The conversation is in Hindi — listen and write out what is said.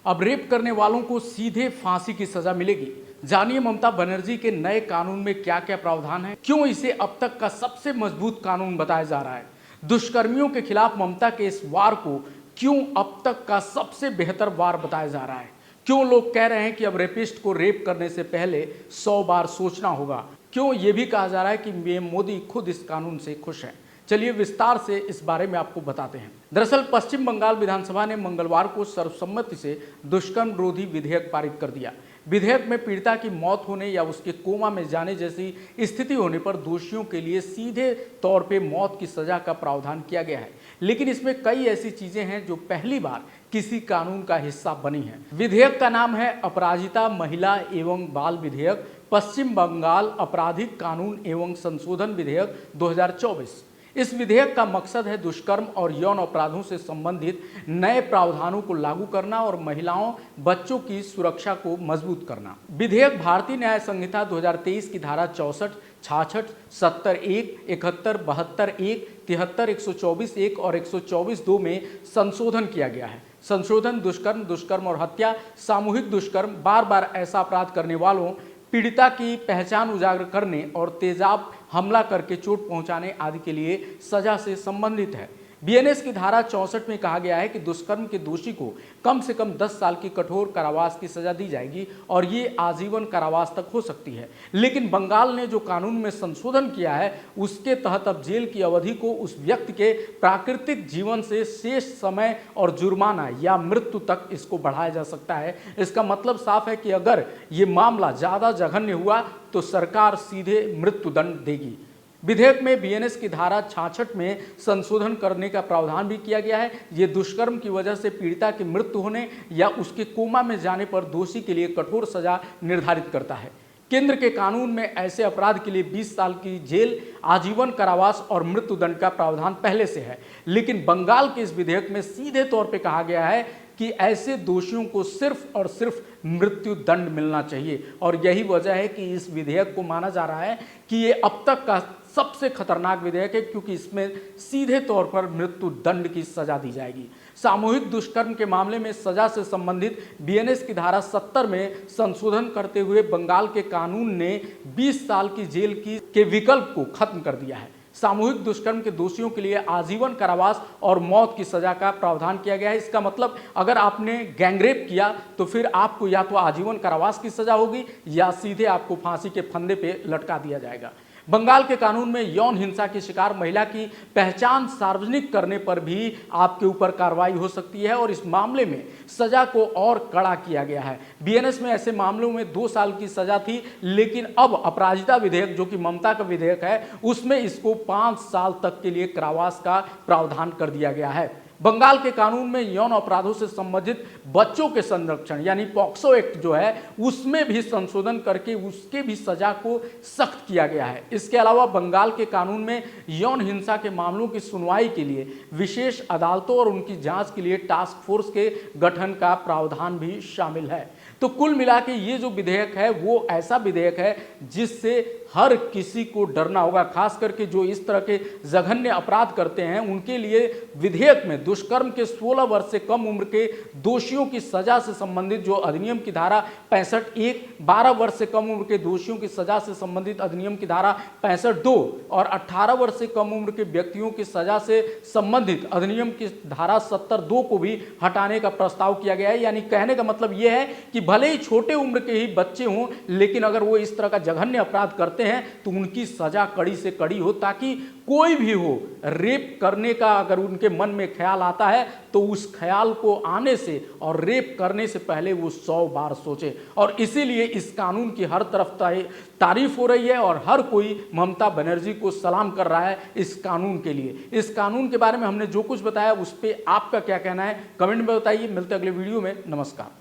अब रेप करने वालों को सीधे फांसी की सजा मिलेगी। जानिए ममता बनर्जी के नए कानून में क्या क्या प्रावधान है, क्यों इसे अब तक का सबसे मजबूत कानून बताया जा रहा है। दुष्कर्मियों के खिलाफ ममता के इस वार को क्यों अब तक का सबसे बेहतर वार बताया जा रहा है। क्यों लोग कह रहे हैं कि अब रेपिस्ट को रेप करने से पहले 100 बार सोचना होगा। क्यों ये भी कहा जा रहा है कि मोदी खुद इस कानून से खुश हैं। चलिए विस्तार से इस बारे में आपको बताते हैं। दरअसल पश्चिम बंगाल विधानसभा ने मंगलवार को सर्वसम्मति से दुष्कर्म विरोधी विधेयक पारित कर दिया। विधेयक में पीड़िता की मौत होने या उसके कोमा में जाने जैसी स्थिति होने पर दोषियों के लिए सीधे तौर पे मौत की सजा का प्रावधान किया गया है। लेकिन इसमें कई ऐसी चीजें हैं जो पहली बार किसी कानून का हिस्सा बनी है। विधेयक का नाम है अपराजिता महिला एवं बाल विधेयक, पश्चिम बंगाल आपराधिक कानून एवं संशोधन विधेयक 2024। इस विधेयक का मकसद है दुष्कर्म और यौन अपराधों से संबंधित नए प्रावधानों को लागू करना और महिलाओं बच्चों की सुरक्षा को मजबूत करना। विधेयक भारतीय न्याय संहिता 2023 की धारा 64, 66, 70(1), 71, 72(1), 73, 124(1) और 124(2) में संशोधन किया गया है। संशोधन दुष्कर्म, दुष्कर्म और हत्या, सामूहिक दुष्कर्म, बार बार ऐसा अपराध करने वालों, पीड़िता की पहचान उजागर करने और तेजाब हमला करके चोट पहुंचाने आदि के लिए सजा से संबंधित है। बीएनएस की धारा 64 में कहा गया है कि दुष्कर्म के दोषी को कम से कम 10 साल की कठोर कारावास की सजा दी जाएगी और ये आजीवन कारावास तक हो सकती है। लेकिन बंगाल ने जो कानून में संशोधन किया है उसके तहत अब जेल की अवधि को उस व्यक्ति के प्राकृतिक जीवन से शेष समय और जुर्माना या मृत्यु तक इसको बढ़ाया जा सकता है। इसका मतलब साफ है कि अगर ये मामला ज्यादा जघन्य हुआ तो सरकार सीधे मृत्यु दंड देगी। विधेयक में बीएनएस की धारा 66 में संशोधन करने का प्रावधान भी किया गया है। ये दुष्कर्म की वजह से पीड़िता की मृत्यु होने या उसके कोमा में जाने पर दोषी के लिए कठोर सजा निर्धारित करता है। केंद्र के कानून में ऐसे अपराध के लिए 20 साल की जेल, आजीवन कारावास और मृत्यु दंड का प्रावधान पहले से है। लेकिन बंगाल के इस विधेयक में सीधे तौर पर कहा गया है कि ऐसे दोषियों को सिर्फ और सिर्फ मृत्यु दंड मिलना चाहिए। और यही वजह है कि इस विधेयक को माना जा रहा है कि ये अब तक का सबसे खतरनाक विधेयक है, क्योंकि इसमें सीधे तौर पर मृत्यु दंड की सजा दी जाएगी। सामूहिक दुष्कर्म के मामले में सजा से संबंधित बीएनएस की धारा 70 में संशोधन करते हुए बंगाल के कानून ने 20 साल की जेल के विकल्प को खत्म कर दिया है। सामूहिक दुष्कर्म के दोषियों के लिए आजीवन कारावास और मौत की सजा का प्रावधान किया गया है। इसका मतलब अगर आपने गैंगरेप किया तो फिर आपको या तो आजीवन कारावास की सजा होगी या सीधे आपको फांसी के फंदे पे लटका दिया जाएगा। बंगाल के कानून में यौन हिंसा की शिकार महिला की पहचान सार्वजनिक करने पर भी आपके ऊपर कार्रवाई हो सकती है और इस मामले में सजा को और कड़ा किया गया है। बीएनएस में ऐसे मामलों में 2 साल की सजा थी, लेकिन अब अपराजिता विधेयक जो कि ममता का विधेयक है उसमें इसको 5 साल तक के लिए कारावास का प्रावधान कर दिया गया है। बंगाल के कानून में यौन अपराधों से संबंधित बच्चों के संरक्षण यानी पॉक्सो एक्ट जो है उसमें भी संशोधन करके उसके भी सजा को सख्त किया गया है। इसके अलावा बंगाल के कानून में यौन हिंसा के मामलों की सुनवाई के लिए विशेष अदालतों और उनकी जांच के लिए टास्क फोर्स के गठन का प्रावधान भी शामिल है। तो कुल मिला के ये जो विधेयक है वो ऐसा विधेयक है जिससे हर किसी को डरना होगा, खास करके जो इस तरह के जघन्य अपराध करते हैं उनके लिए विधेयक में दुष्कर्म के 16 वर्ष से कम उम्र के दोषियों की सजा से संबंधित जो अधिनियम की धारा 65(1), 12 वर्ष से कम उम्र के दोषियों की सजा से संबंधित अधिनियम की धारा 65(2) और 18 वर्ष से कम उम्र के व्यक्तियों की सजा से संबंधित अधिनियम की धारा 70(2) को भी हटाने का प्रस्ताव किया गया है। यानी कहने का मतलब यह है कि भले ही छोटे उम्र के ही बच्चे हों, लेकिन अगर वो इस तरह का जघन्य अपराध करते हैं तो उनकी सजा कड़ी से कड़ी हो, ताकि कोई भी हो रेप करने का अगर उनके मन में ख्याल आता है तो उस ख्याल को आने से और रेप करने से पहले वो 100 बार सोचे। और इसीलिए इस कानून की हर तरफ तारीफ हो रही है और हर कोई ममता बनर्जी को सलाम कर रहा है इस कानून के लिए। इस कानून के बारे में हमने जो कुछ बताया उस पर आपका क्या कहना है कमेंट में बताइए। मिलते अगले वीडियो में। नमस्कार।